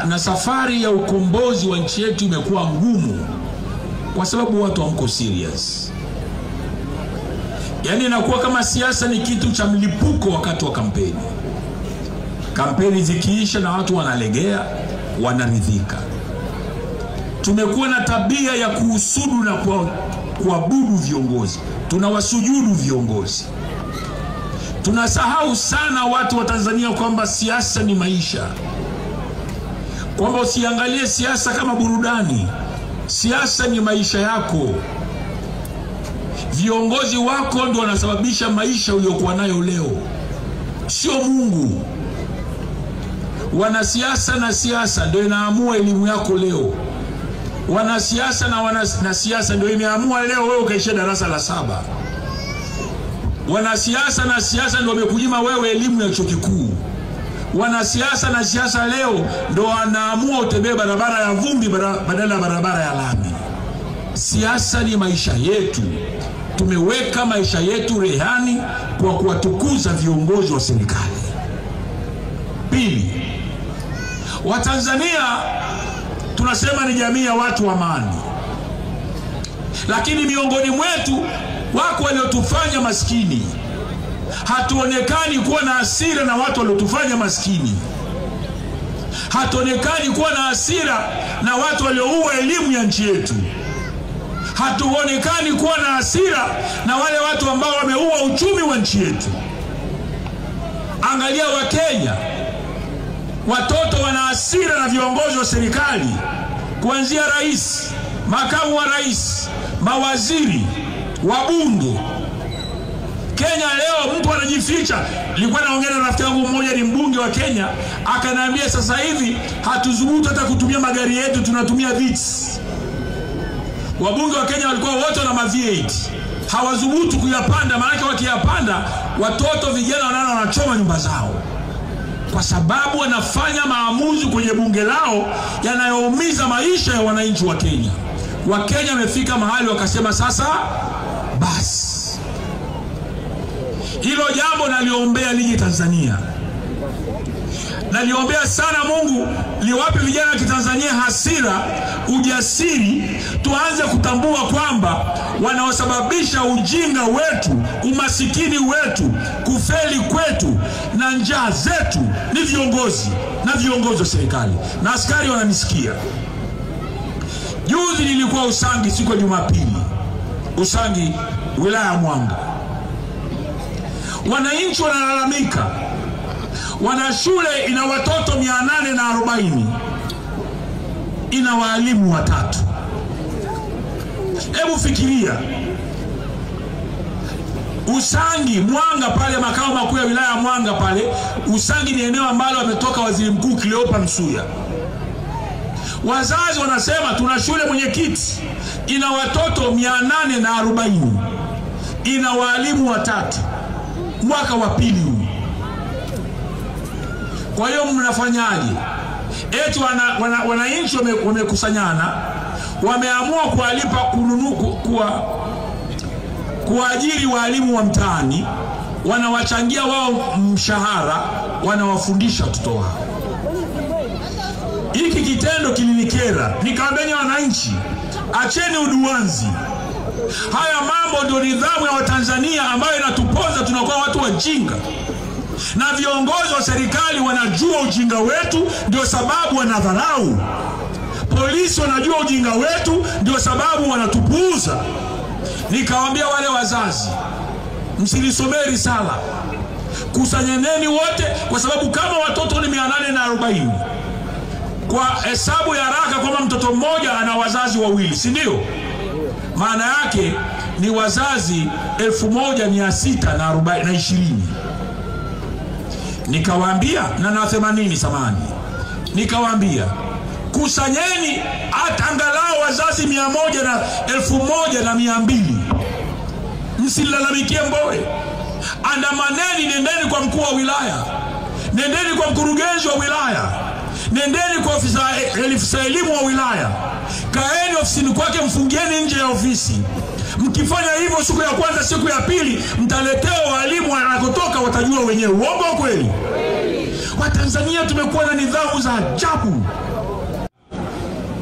na safari ya ukombozi wa nchi yetu imekuwa ngumu kwa sababu watu hamko serious. Yani inakuwa kama siasa ni kitu cha mlipuko wakati wa kampeni. Kampeni zikiisha na watu wanalegea, wanaridhika. Tumekuwa na tabia ya kuhusudu na kuabudu viongozi. Tunawasujudu viongozi. Tunasahau sana watu wa Tanzania kwamba siasa ni maisha. Kwamba usiangalie siasa kama burudani. Siasa ni maisha yako. Viongozi wako ndio wanasababisha maisha uliyokuwa nayo leo, sio Mungu. Wanasiasa na siasa ndio inaamua elimu yako leo. Wanasiasa na siasa ndio imeamua leo wewe ukaisha darasa la 7. Wanasiasa na siasa ndio wamekunyima wewe elimu ya chuo kikuu. Wanasiasa na siasa leo ndio wanaamua utembee barabara ya vumbi badala ya barabara ya lami. Siasa ni maisha yetu. Tumeweka maisha yetu rehani kwa kuwatukuza viongozi wa serikali. Pili, Watanzania tunasema ni jamii ya watu wa amani. Lakini miongoni mwetu wako waliotufanya maskini. Hatuonekani kuwa na hasira na watu waliotufanya maskini. Hatuonekani kuwa na hasira na watu walioua elimu ya nchi yetu. Hatuonekani kuwa na hasira na wale watu ambao wameua uchumi wa nchi yetu. Angalia wa Kenya, watoto wana hasira na viongozi wa serikali, kuanzia rais, makamu wa rais, mawaziri, wabunge. Kenya leo mtu anajificha. Nilikuwa naongea na rafiki yangu mmoja ni mbunge wa Kenya, akaniambia sasa hivi hatuzubutu hata kutumia magari yetu, tunatumia Vitz. Wabunge wa Kenya walikuwa wote na V8. Hawazubutu kuyapanda, maana wakiyapanda watoto vijana wanachoma nyumba zao. Kwa sababu wanafanya maamuzi kwenye bunge lao yanayoumiza maisha ya wananchi wa Kenya. Wakenya wamefika mahali wakasema sasa basi. Hilo jambo naliombea lije Tanzania. Naliombea sana Mungu liwape vijana wa Kitanzania hasira, ujasiri, tuanze kutambua kwamba wanaosababisha ujinga wetu, umasikini wetu, kufeli kwetu na njaa zetu ni viongozi na viongozi wa serikali. Na askari wananisikia. Juzi nilikuwa Usangi siku ya Jumapili. Usangi, wilaya ya Mwanga. Wananchi wanalalamika. Wana shule ina watoto 840. Ina walimu 3. Hebu fikiria. Usangi, Mwanga pale makao makuu ya wilaya ya Mwanga pale. Usangi ni eneo ambalo ametoka Waziri Mkuu Cleopa Msuya. Wazazi wanasema tuna shule mwenyekiti ina watoto 840. Ina walimu 3. Mwaka wa pili huu. Kwa hiyo mnafanyaje? Eti wananchi wamekusanyana, wameamua kuwalipa kuajiri walimu wa mtaani, wanawachangia wao mshahara, wanawafundisha watoto wao. Hiki kitendo kilinikera. Nikaambia wananchi, acheni uduanzi. Haya mambo ndio nidhamu ya Watanzania ambayo inatupoza tunakuwa watu wajinga. Na viongozi wa serikali wanajua ujinga wetu, ndio sababu wanadharau. Polisi wanajua ujinga wetu, ndio sababu wanatupuuza. Nikawaambia wale wazazi, msilisomee risala. Kusanyaneni wote, kwa sababu kama watoto ni 840, kwa hesabu ya haraka kwamba mtoto mmoja ana wazazi wawili, si ndio? Maana yake ni wazazi 1620. Nikawaambia na 80 samani. Nikawaambia kusanyeni hata angalau wazazi 100 na 1200. Msilalamikie Mbowe. Andamaneni, nendeni kwa mkuu wa wilaya. Nendeni kwa mkurugenzi wa wilaya. Nendeni kwa afisa elimu wa wilaya. Kaeni ofisini kwake, mfungieni nje ya ofisi. Mkifanya hivyo siku ya kwanza, siku ya pili mtaletea walimu wanakotoka, watajua wenyewe. Uongo kweli? Watanzania tumekuwa na nidhamu za ajabu.